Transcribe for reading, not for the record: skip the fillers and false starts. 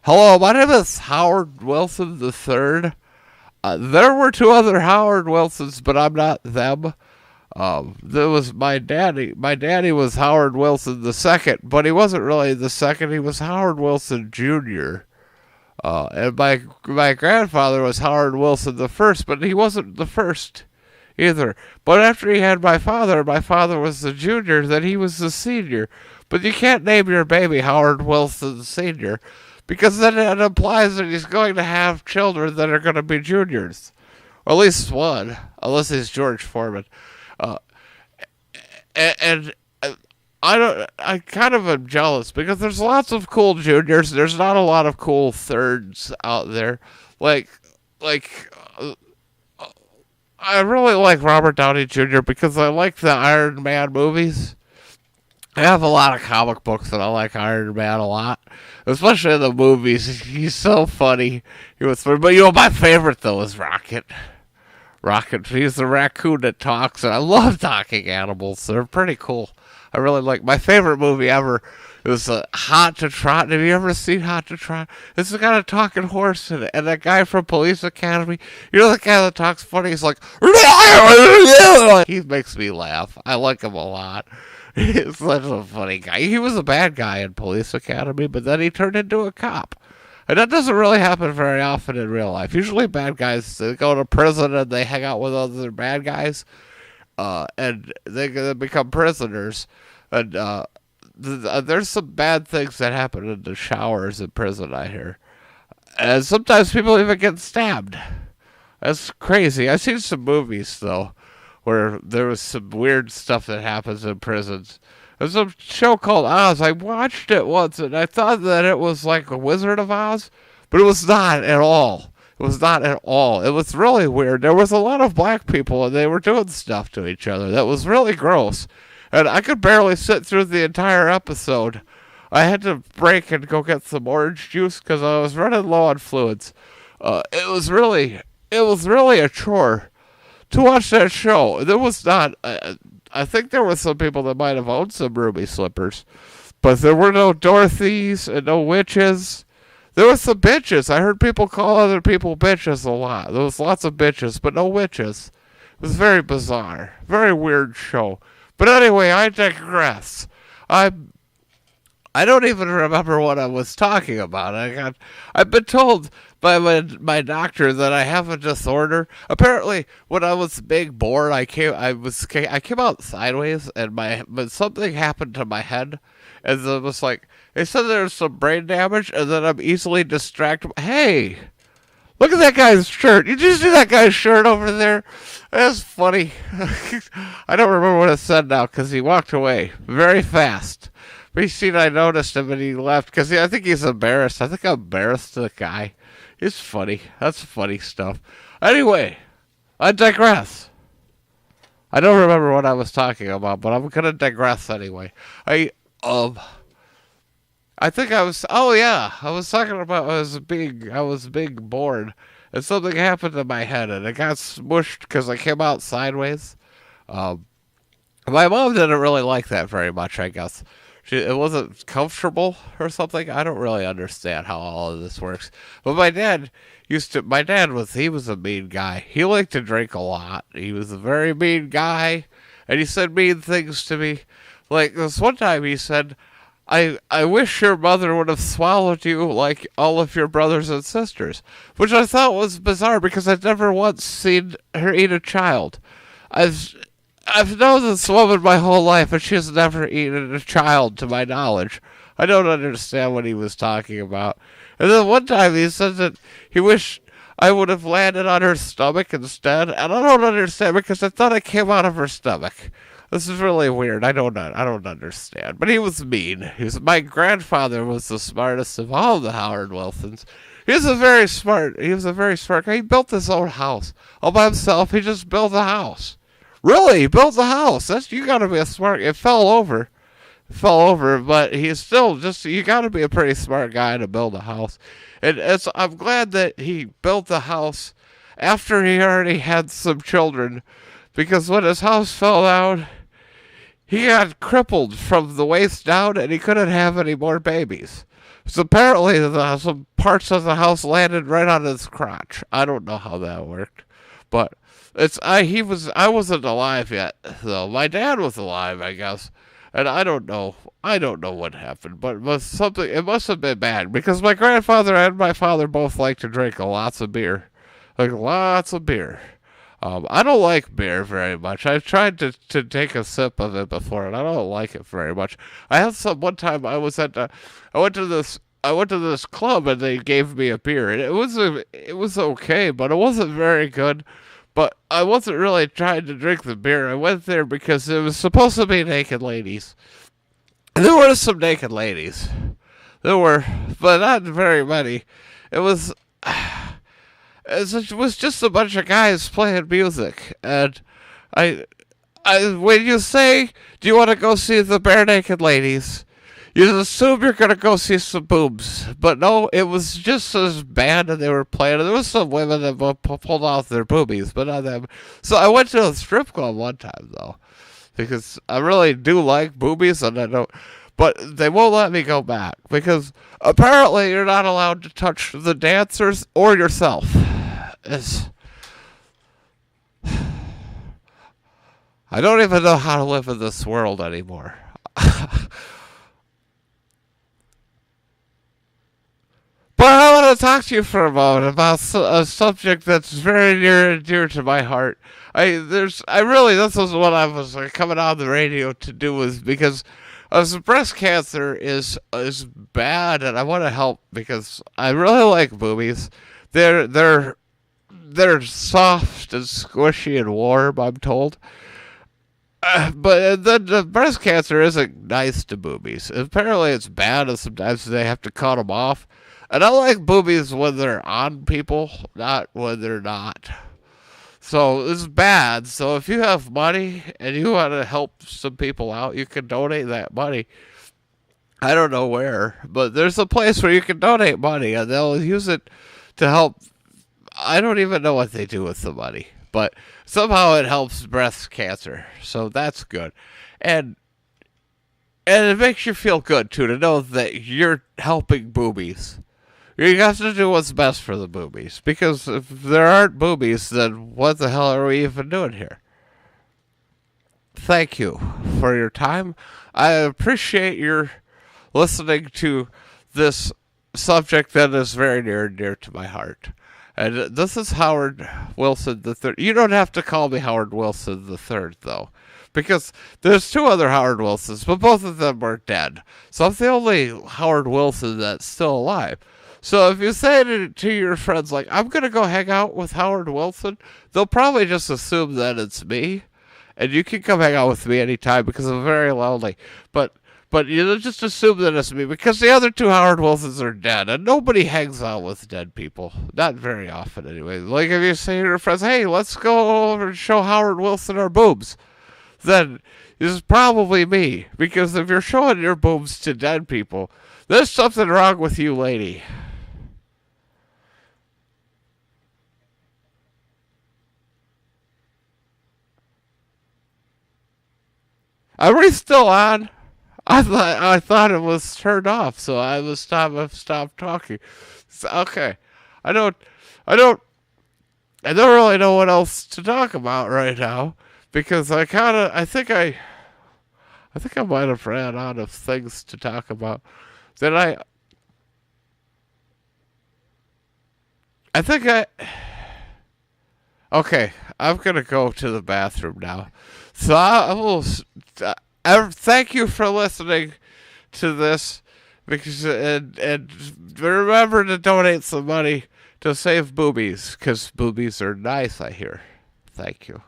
Hello, my name is Howard Wilson III. There were two other Howard Wilsons, but I'm not them. There was my daddy. My daddy was Howard Wilson II, but he wasn't really the second. He was Howard Wilson Jr. And my grandfather was Howard Wilson I, but he wasn't the first either. But after he had my father was the junior, then he was the senior. But you can't name your baby Howard Wilson Sr. because then it implies that he's going to have children that are going to be juniors. Or at least one, unless he's George Foreman. Uh, and I don't. I kind of am jealous because there's lots of cool juniors. There's not a lot of cool thirds out there. Like, like I really like Robert Downey Jr. because I like the Iron Man movies. I have a lot of comic books and I like Iron Man a lot, especially in the movies. He's so funny. He was funny, but my favorite though is Rocket. Rocket. He's the raccoon that talks, and I love talking animals. They're pretty cool. I really like. My favorite movie ever is Hot to Trot. Have you ever seen Hot to Trot? It's the got a talking horse in it, and that guy from Police Academy. You know the guy that talks funny. He's like, he makes me laugh. I like him a lot. He's such a funny guy. He was a bad guy in Police Academy, but then he turned into a cop. And that doesn't really happen very often in real life. Usually bad guys, they go to prison and they hang out with other bad guys, and they become prisoners. And there's some bad things that happen in the showers in prison, I hear. And sometimes people even get stabbed. That's crazy. I've seen some movies, though, where there was some weird stuff that happens in prisons. There's a show called Oz. I watched it once, and I thought that it was like a Wizard of Oz, but it was not at all. It was not at all. It was really weird. There was a lot of black people, and they were doing stuff to each other that was really gross. And I could barely sit through the entire episode. I had to break and go get some orange juice because I was running low on fluids. It was really a chore to watch that show. There was not. I think there were some people that might have owned some ruby slippers, but there were no Dorothys and no witches. There were some bitches. I heard people call other people bitches a lot. There was lots of bitches, but no witches. It was very bizarre, very weird show. But anyway, I digress. I don't even remember what I was talking about. I've been told by my doctor that I have a disorder. Apparently, when I was being born, I came out sideways, and but something happened to my head, and it was like they said there's some brain damage, and that I'm easily distracted. Hey, look at that guy's shirt. You just see that guy's shirt over there? That's funny. I don't remember what it said now because he walked away very fast. But you seen, I noticed him and he left because I think he's embarrassed. I think I'm embarrassed to the guy. He's funny. That's funny stuff. Anyway, I digress. I don't remember what I was talking about, but I'm gonna digress anyway. I think I was. Oh yeah, I was talking about I was being bored, and something happened to my head, and it got smushed because I came out sideways. Um, my mom didn't really like that very much, I guess. It wasn't comfortable or something. I don't really understand how all of this works. But he was a mean guy. He liked to drink a lot. He was a very mean guy, and he said mean things to me. Like this one time he said, I wish your mother would have swallowed you like all of your brothers and sisters, which I thought was bizarre because I'd never once seen her eat a child. I've known this woman my whole life, and she's never eaten a child, to my knowledge. I don't understand what he was talking about. And then one time he said that he wished I would have landed on her stomach instead, and I don't understand because I thought I came out of her stomach. This is really weird. I don't understand. But he was mean. My grandfather was the smartest of all the Howard Wilsons. He was a very smart guy. He built his own house all by himself. He just built a house. Really, he built a house. You gotta be a smart. It fell over, but he's still just. You gotta be a pretty smart guy to build a house. And I'm glad that he built the house after he already had some children, because when his house fell down, he got crippled from the waist down, and he couldn't have any more babies. So apparently, some parts of the house landed right on his crotch. I don't know how that worked, but I wasn't alive yet, though. My dad was alive, I guess, and I don't know. I don't know what happened, but it must have been bad because my grandfather and my father both like to drink lots of beer, like lots of beer. I don't like beer very much. I've tried to take a sip of it before, and I don't like it very much. I had some one time. I went to this club, and they gave me a beer, and it was okay, but it wasn't very good. But I wasn't really trying to drink the beer. I went there because it was supposed to be naked ladies, and there were some naked ladies. There were, but not very many. It was. It was just a bunch of guys playing music, and I, when you say, "Do you want to go see the bare naked ladies?" You assume you're gonna go see some boobs, but no, it was just this band, and they were playing. And there was some women that pulled off their boobies, but not them. So I went to a strip club one time though, because I really do like boobies, and I don't. But they won't let me go back because apparently you're not allowed to touch the dancers or yourself. It's, I don't even know how to live in this world anymore. But I want to talk to you for a moment about a subject that's very near and dear to my heart. This was what I was coming on the radio to do was because breast cancer is bad, and I want to help because I really like boobies. They're soft and squishy and warm, I'm told. But the breast cancer isn't nice to boobies. Apparently, it's bad, and sometimes they have to cut them off. And I like boobies when they're on people, not when they're not. So it's bad. So if you have money and you want to help some people out, you can donate that money. I don't know where, but there's a place where you can donate money, and they'll use it to help. I don't even know what they do with the money, but somehow it helps breast cancer. So that's good. And it makes you feel good, too, to know that you're helping boobies. You have to do what's best for the boobies. Because if there aren't boobies, then what the hell are we even doing here? Thank you for your time. I appreciate your listening to this subject that is very near and dear to my heart. And this is Howard Wilson III. You don't have to call me Howard Wilson III, though. Because there's two other Howard Wilsons, but both of them are dead. So I'm the only Howard Wilson that's still alive. So if you say to your friends, like, I'm going to go hang out with Howard Wilson, they'll probably just assume that it's me. And you can come hang out with me anytime because I'm very lonely. But you just assume that it's me because the other two Howard Wilsons are dead. And nobody hangs out with dead people. Not very often, anyway. Like if you say to your friends, hey, let's go over and show Howard Wilson our boobs, then it's probably me. Because if you're showing your boobs to dead people, there's something wrong with you, lady. Are we still on? I thought it was turned off, so I stopped talking. So, okay, I don't I don't I don't really know what else to talk about right now because I think I might have ran out of things to talk about. Then I think I okay. I'm gonna go to the bathroom now. So I will. Thank you for listening to this, because and remember to donate some money to save boobies, because boobies are nice. I hear. Thank you.